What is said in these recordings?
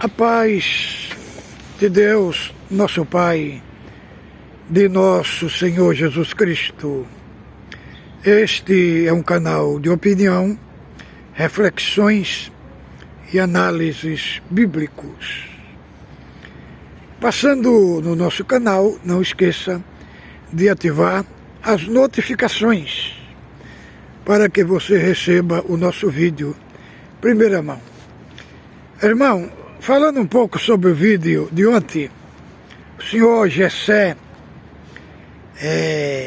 A paz de Deus, nosso Pai, de nosso Senhor Jesus Cristo. Este é um canal de opinião, reflexões e análises bíblicos. Passando no nosso canal, não esqueça de ativar as notificações para que você receba o nosso vídeo primeira mão. Irmão, falando um pouco sobre o vídeo de ontem, o senhor Gessé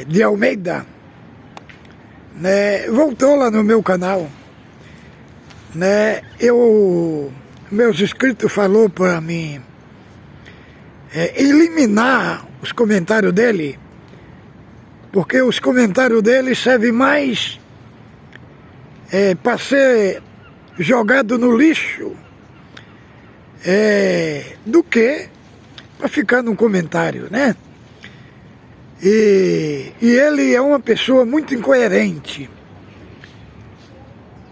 de Almeida, voltou lá no meu canal, meus inscritos falou para mim eliminar os comentários dele, porque os comentários dele servem mais para ser jogado no lixo do que para ficar num comentário, né? E ele é uma pessoa muito incoerente,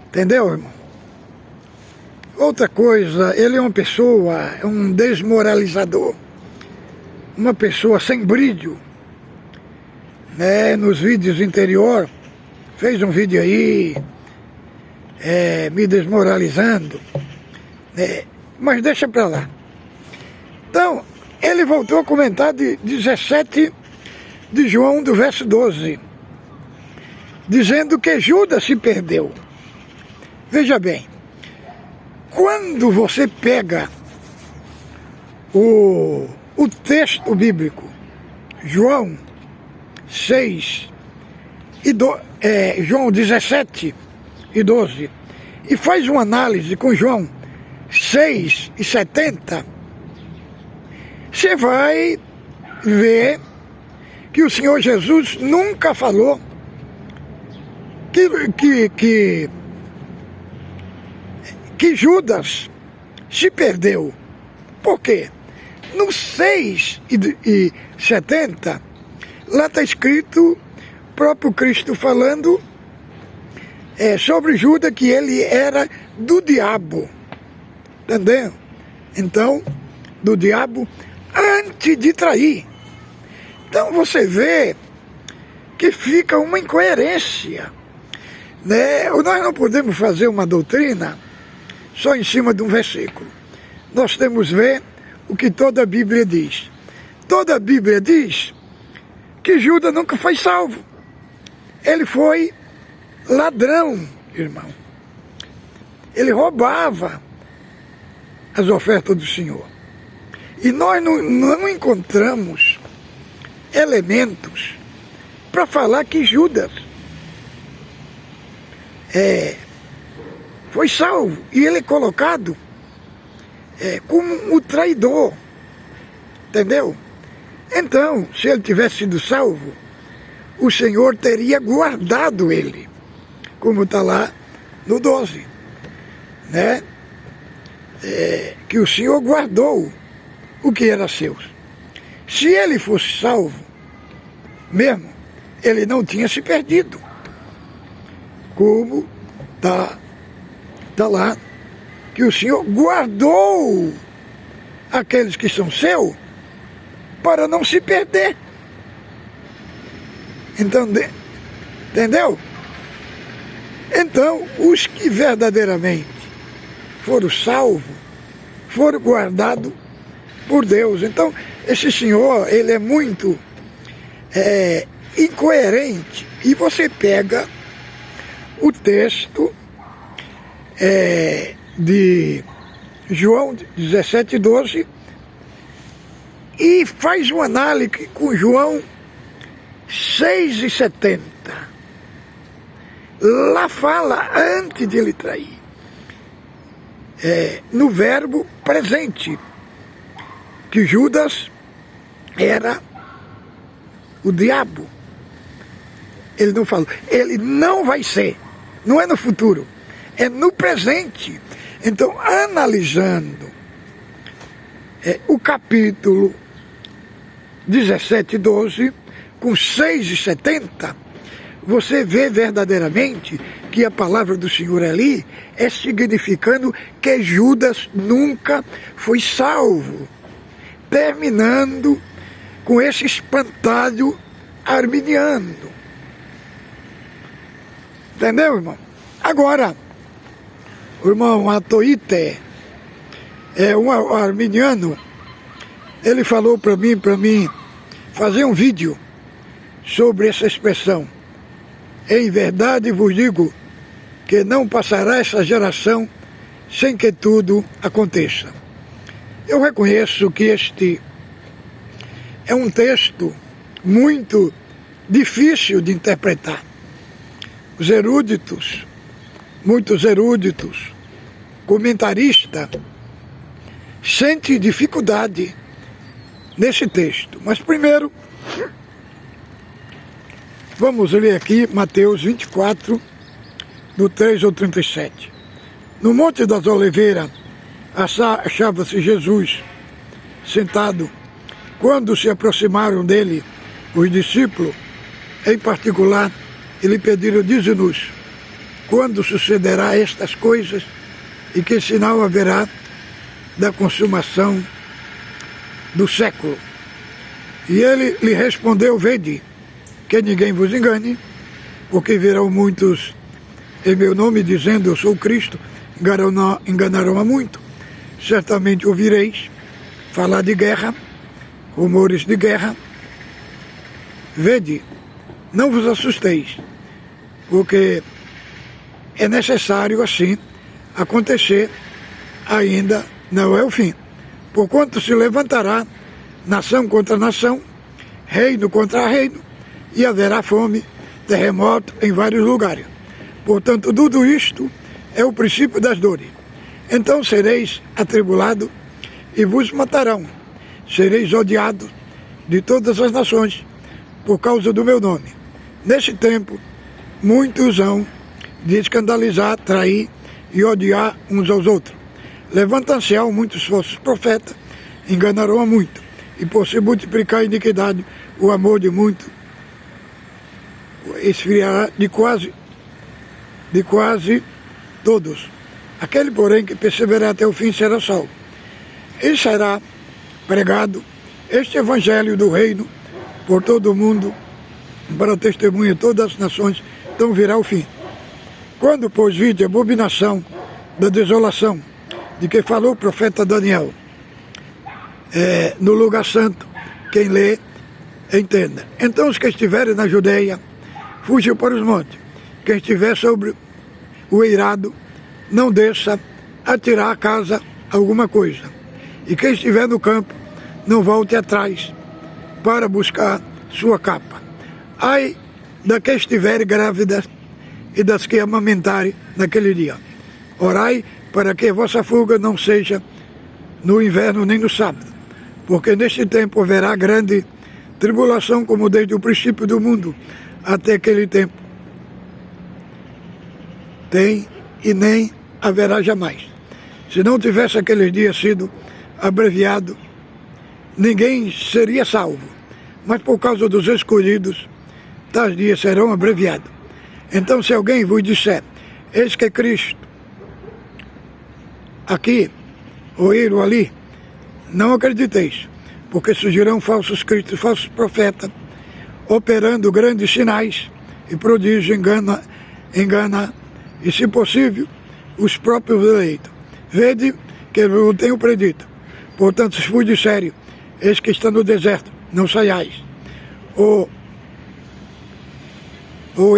entendeu, irmão? Outra coisa, ele é uma pessoa, um desmoralizador, uma pessoa sem brilho, né? Nos vídeos anteriores, fez um vídeo aí, me desmoralizando, né? Mas deixa pra lá. Então, ele voltou a comentar de 17 de João, do verso 12, dizendo que Judas se perdeu. Veja bem, quando você pega o texto bíblico, João 6 João 17 e 12, e faz uma análise com João 6 e 70, você vai ver que o Senhor Jesus nunca falou que Judas se perdeu. Por quê? No 6 e 70, lá está escrito, próprio Cristo falando sobre Judas, que ele era do diabo. Entendeu? Então, do diabo antes de trair. Então você vê que fica uma incoerência, né? Nós não podemos fazer uma doutrina só em cima de um versículo. Nós temos que ver o que toda a Bíblia diz. Toda a Bíblia diz que Judas nunca foi salvo. Ele foi ladrão, irmão. Ele roubava as ofertas do Senhor. E nós não encontramos elementos para falar que Judas foi salvo. E ele é colocado como o traidor. Entendeu? Então, se ele tivesse sido salvo, o Senhor teria guardado ele, como está lá no 12, né? Que o Senhor guardou o que era seu. Se ele fosse salvo mesmo, ele não tinha se perdido, como tá lá, que o Senhor guardou aqueles que são seus para não se perder. Então, entendeu? Então, os que verdadeiramente foram salvos, foram guardados por Deus. Então, esse senhor, ele é muito incoerente. E você pega o texto de João 17, 12 e faz uma análise com João 6 e 70. Lá fala antes de ele trair. No verbo presente, que Judas era o diabo. Ele não falou, ele não vai ser, não é no futuro, é no presente. Então, analisando o capítulo 17, 12, com 6 e 70, você vê verdadeiramente que a palavra do Senhor ali é significando que Judas nunca foi salvo, terminando com esse espantalho arminiano. Entendeu, irmão? Agora, o irmão Atoite, um arminiano, ele falou para mim fazer um vídeo sobre essa expressão. Em verdade vos digo que não passará essa geração sem que tudo aconteça. Eu reconheço que este é um texto muito difícil de interpretar. Os eruditos, muitos eruditos, comentaristas, sentem dificuldade nesse texto. Mas primeiro, vamos ler aqui Mateus 24, do 3 ao 37. No Monte das Oliveiras, achava-se Jesus sentado. Quando se aproximaram dele, os discípulos, em particular, lhe pediram: dize-nos, quando sucederá estas coisas e que sinal haverá da consumação do século? E ele lhe respondeu: vede, que ninguém vos engane, porque virão muitos em meu nome, dizendo: eu sou o Cristo, enganarão a muito. Certamente ouvireis falar de guerra, rumores de guerra. Vede, não vos assusteis, porque é necessário assim acontecer, ainda não é o fim. Porquanto se levantará nação contra nação, reino contra reino, e haverá fome, terremoto em vários lugares. Portanto, tudo isto é o princípio das dores. Então sereis atribulados e vos matarão. Sereis odiados de todas as nações por causa do meu nome. Nesse tempo, muitos hão de escandalizar, trair e odiar uns aos outros. Levantam-se muitos falsos profetas, enganarão a muito. E por se multiplicar a iniquidade, o amor de muito esfriará de quase todos. Aquele, porém, que perseverar até o fim será salvo. E será pregado este evangelho do reino por todo o mundo, para testemunha de todas as nações, então virá o fim. Quando, pois, vide a abominação da desolação, de que falou o profeta Daniel, no lugar santo, quem lê, entenda. Então os que estiverem na Judeia, fujam para os montes. Quem estiver sobre o eirado, não desça a tirar a casa alguma coisa. E quem estiver no campo, não volte atrás para buscar sua capa. Ai da que estiverem grávidas e das que amamentarem naquele dia. Orai para que a vossa fuga não seja no inverno nem no sábado, porque neste tempo haverá grande tribulação, como desde o princípio do mundo até aquele tempo. Tem e nem haverá jamais. Se não tivesse aqueles dias sido abreviado, ninguém seria salvo. Mas por causa dos escolhidos, tais dias serão abreviados. Então, se alguém vos disser: eis que Cristo aqui, ou ele ou ali, não acrediteis, porque surgirão falsos cristos, falsos profetas, operando grandes sinais e prodígios, engana, e se possível, os próprios eleitos. Vede que eu tenho predito. Portanto, se vos disserem: eis que está no deserto, não saiais. Ou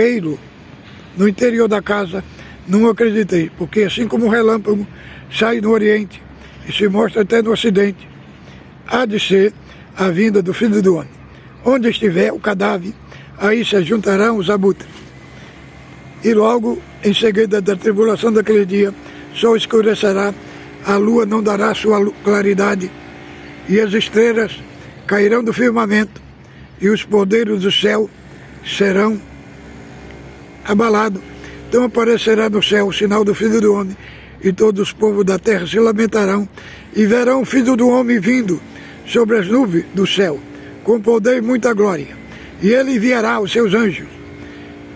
eilo no interior da casa, não acreditei, porque assim como o relâmpago sai no oriente e se mostra até no ocidente, há de ser a vinda do Filho do Homem. Onde estiver o cadáver, aí se juntarão os abutres. E logo, em seguida da tribulação daquele dia, o sol escurecerá, a lua não dará sua claridade, e as estrelas cairão do firmamento, e os poderes do céu serão abalados. Então aparecerá no céu o sinal do Filho do Homem, e todos os povos da terra se lamentarão, e verão o Filho do Homem vindo sobre as nuvens do céu, com poder e muita glória. E ele enviará os seus anjos,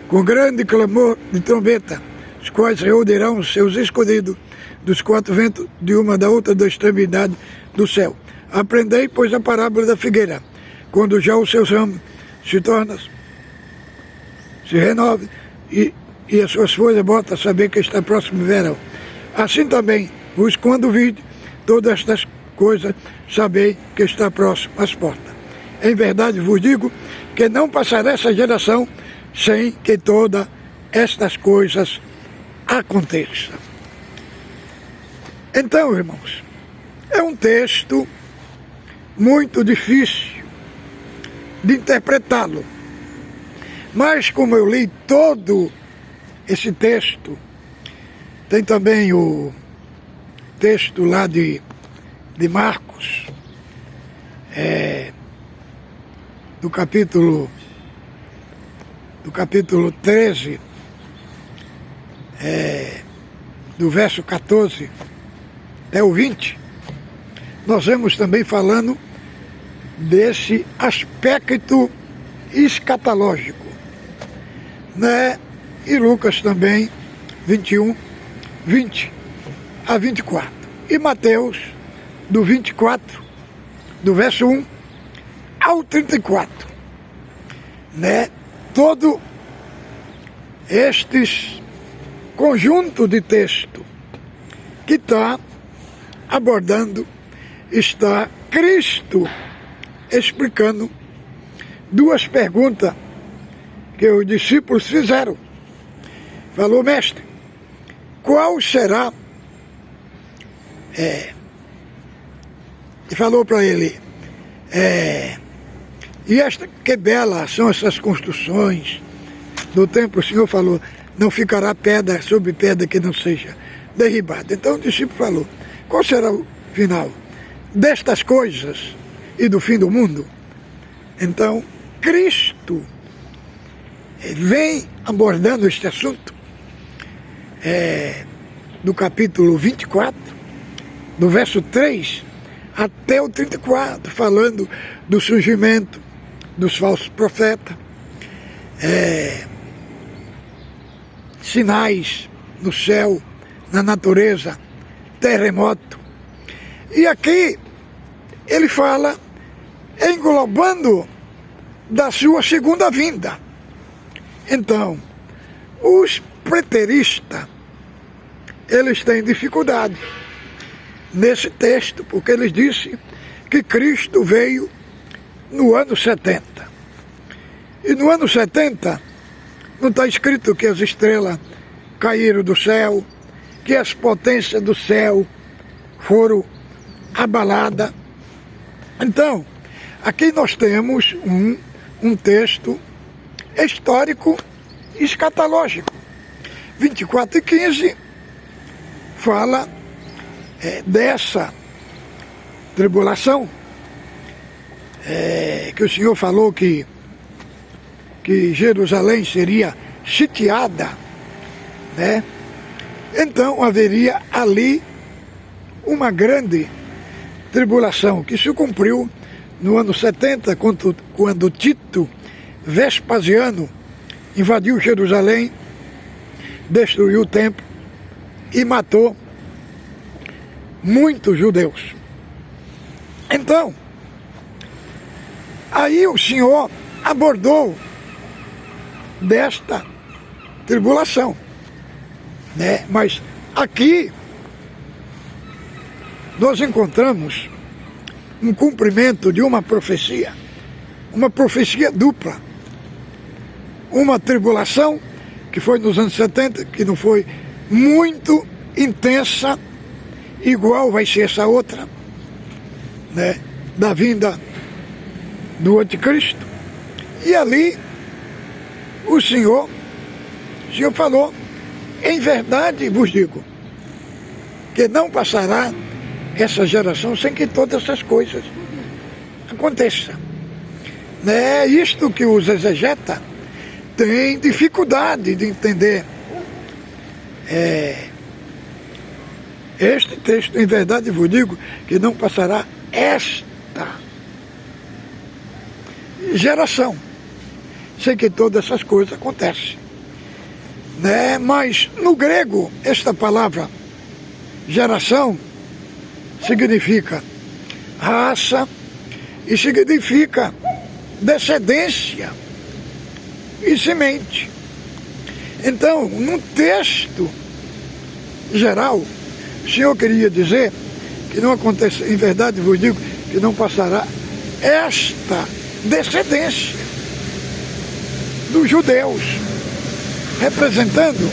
com grande clamor de trombeta, os quais reunirão seus escolhidos dos quatro ventos, de uma da outra da extremidade do céu. Aprendei, pois, a parábola da figueira, quando já os seus ramos se renove e as suas folhas bota a saber que está próximo o verão. Assim também, vos quando vide todas estas coisas, sabei que está próximo às portas. Em verdade vos digo que não passará essa geração sem que todas estas coisas aconteçam. Então, irmãos, é um texto muito difícil de interpretá-lo. Mas como eu li todo esse texto, tem também o texto lá de Marcos, do capítulo 13, do verso 14 até o 20, nós vemos também falando desse aspecto escatológico, né? E Lucas também, 21, 20 a 24. E Mateus, do 24, do verso 1 ao 34. Né? Todo estes conjunto de texto que está abordando, está Cristo explicando duas perguntas que os discípulos fizeram. Falou, mestre, qual será? E falou para ele, e esta que bela são essas construções do templo. O Senhor falou, não ficará pedra sobre pedra que não seja derribada. Então o discípulo falou, qual será o final destas coisas e do fim do mundo? Então Cristo vem abordando este assunto do capítulo 24, do verso 3 até o 34, falando do surgimento dos falsos profetas, sinais no céu, na natureza, terremoto. E aqui ele fala englobando da sua segunda vinda. Então, os preteristas, eles têm dificuldade nesse texto, porque eles dizem que Cristo veio no ano 70. E no ano 70, não está escrito que as estrelas caíram do céu, que as potências do céu foram abaladas. Então, aqui nós temos um texto histórico escatológico. 24 e 15 fala dessa tribulação, que o Senhor falou que Jerusalém seria sitiada, né? Então haveria ali uma grande tribulação que se cumpriu no ano 70, quando Tito Vespasiano invadiu Jerusalém, destruiu o templo e matou muitos judeus. Então, aí o Senhor abordou desta tribulação, né? Mas aqui nós encontramos um cumprimento de uma profecia dupla. Uma tribulação que foi nos anos 70, que não foi muito intensa, igual vai ser essa outra, né, da vinda do anticristo. E ali o Senhor falou, em verdade vos digo, que não passará essa geração sem que todas essas coisas aconteçam. É isto que os exegetas têm dificuldade de entender. Este texto, em verdade vos digo, que não passará esta geração sem que todas essas coisas aconteçam. né? Mas no grego, esta palavra geração significa raça e significa descendência e semente. Então, num texto geral, o Senhor queria dizer que não acontece, em verdade vos digo, que não passará esta descendência dos judeus, representando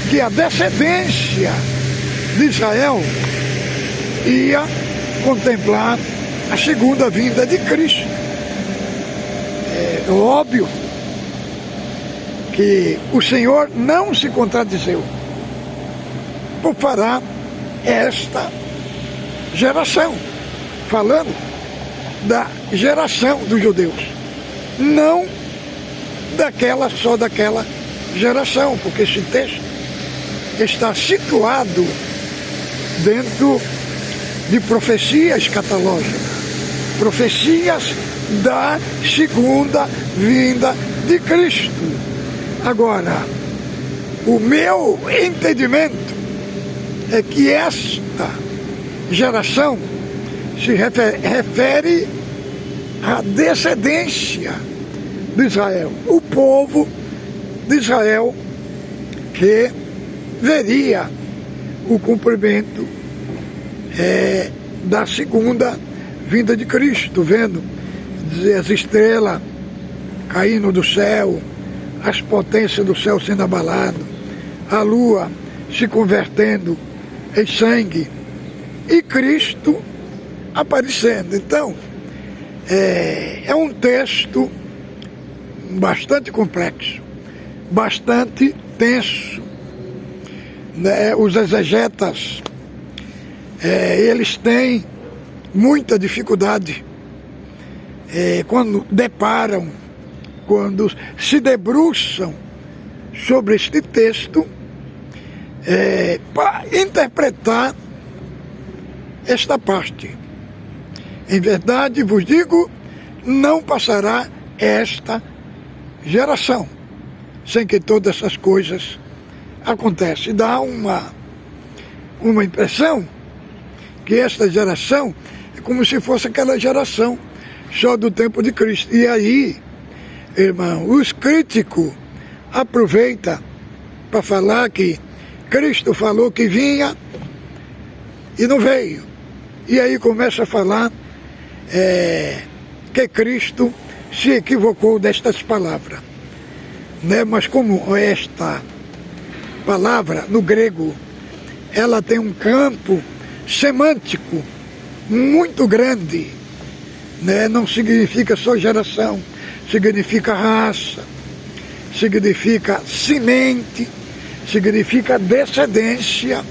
que a descendência de Israel ia contemplar a segunda vinda de Cristo. É óbvio que o Senhor não se contradizeu por fará esta geração, falando da geração dos judeus, não só daquela geração, porque esse texto está situado dentro de profecias escatológicas, profecias da segunda vinda de Cristo. Agora, o meu entendimento é que esta geração se refere à descendência de Israel, o povo de Israel que veria o cumprimento da segunda vinda de Cristo, vendo as estrelas caindo do céu, as potências do céu sendo abaladas, a lua se convertendo em sangue e Cristo aparecendo. Então, é um texto bastante complexo, bastante tenso, né? Os exegetas, eles têm muita dificuldade quando se debruçam sobre este texto para interpretar esta parte. Em verdade vos digo, não passará esta geração sem que todas essas coisas aconteçam. Dá uma impressão que esta geração é como se fosse aquela geração só do tempo de Cristo. E aí, irmão, os críticos aproveitam para falar que Cristo falou que vinha e não veio. E aí começa a falar que Cristo se equivocou destas palavras, né? Mas como esta palavra no grego, ela tem um campo semântico muito grande, né? Não significa só geração, significa raça, significa semente, significa descendência.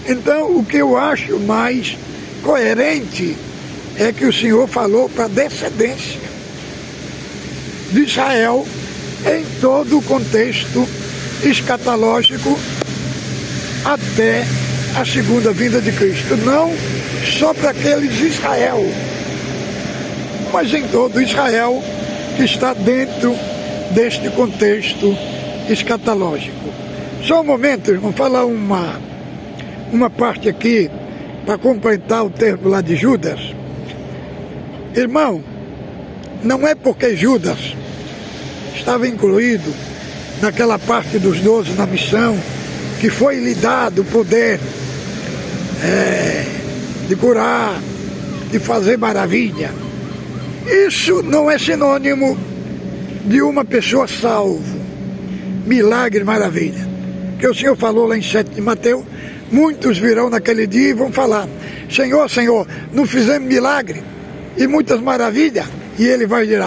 Então, o que eu acho mais coerente é que o Senhor falou para a descendência de Israel em todo o contexto escatológico até a segunda vinda de Cristo. Não só para aqueles Israel, mas em todo Israel que está dentro deste contexto escatológico. Só um momento, irmão, falar uma parte aqui para completar o termo lá de Judas. Irmão, não é porque Judas estava incluído naquela parte dos 12 na missão que foi lhe dado o poder de curar, de fazer maravilha. Isso não é sinônimo de uma pessoa salvo. Milagre, maravilha. Que o Senhor falou lá em 7 de Mateus, muitos virão naquele dia e vão falar: Senhor, Senhor, não fizemos milagre e muitas maravilhas? E ele vai dizer: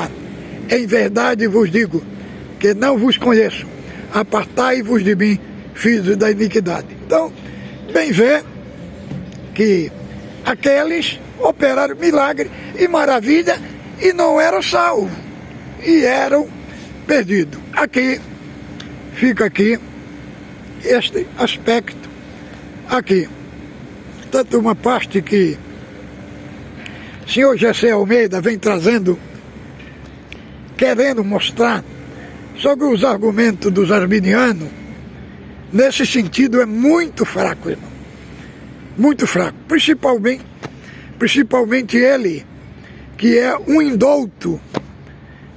em verdade vos digo que não vos conheço, apartai-vos de mim, filhos da iniquidade. Então, bem vê que aqueles operaram milagre e maravilha e não eram salvos, e eram perdidos. Aqui, fica aqui este aspecto aqui. Tanto uma parte que o senhor Jessé Almeida vem trazendo, querendo mostrar sobre os argumentos dos arminianos, nesse sentido, é muito fraco, irmão. Muito fraco. Principalmente ele, que é um indouto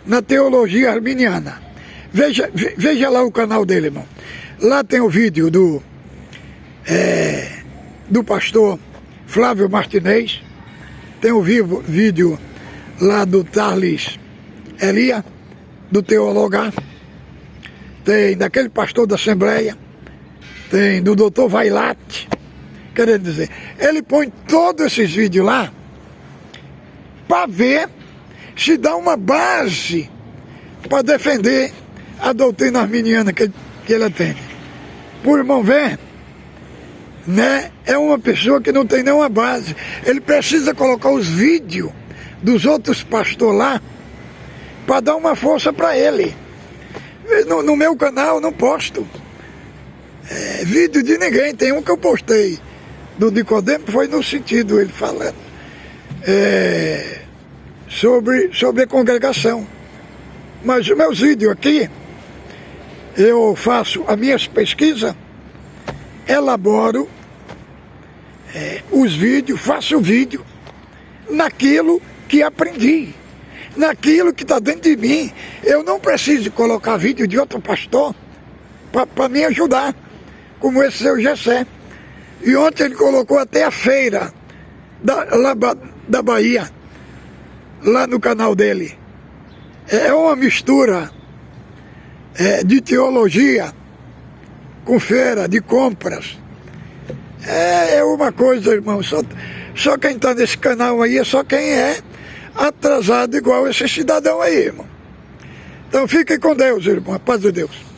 na teologia arminiana. Veja lá o canal dele, irmão. Lá tem o vídeo do pastor Flávio Martinez. Tem o vídeo lá do Thales Elia, do Teologar. Tem daquele pastor da Assembleia. Tem do Dr. Vailate. Querendo dizer, ele põe todos esses vídeos lá para ver se dá uma base para defender a doutrina arminiana que ele atende. Por irmão ver, né, é uma pessoa que não tem nenhuma base. Ele precisa colocar os vídeos dos outros pastores lá para dar uma força para ele. No meu canal eu não posto vídeo de ninguém. Tem um que eu postei do Nicodemo, foi no sentido ele falando sobre a congregação. Mas os meus vídeos aqui, eu faço as minhas pesquisas, elaboro os vídeos, faço o vídeo naquilo que aprendi, naquilo que está dentro de mim. Eu não preciso colocar vídeo de outro pastor para me ajudar, como esse seu Gessé. E ontem ele colocou até a feira da Bahia, lá no canal dele. É uma mistura de teologia com feira de compras. É uma coisa, irmão, só quem está nesse canal aí é só quem é atrasado igual esse cidadão aí, irmão. Então fiquem com Deus, irmão, a paz de Deus.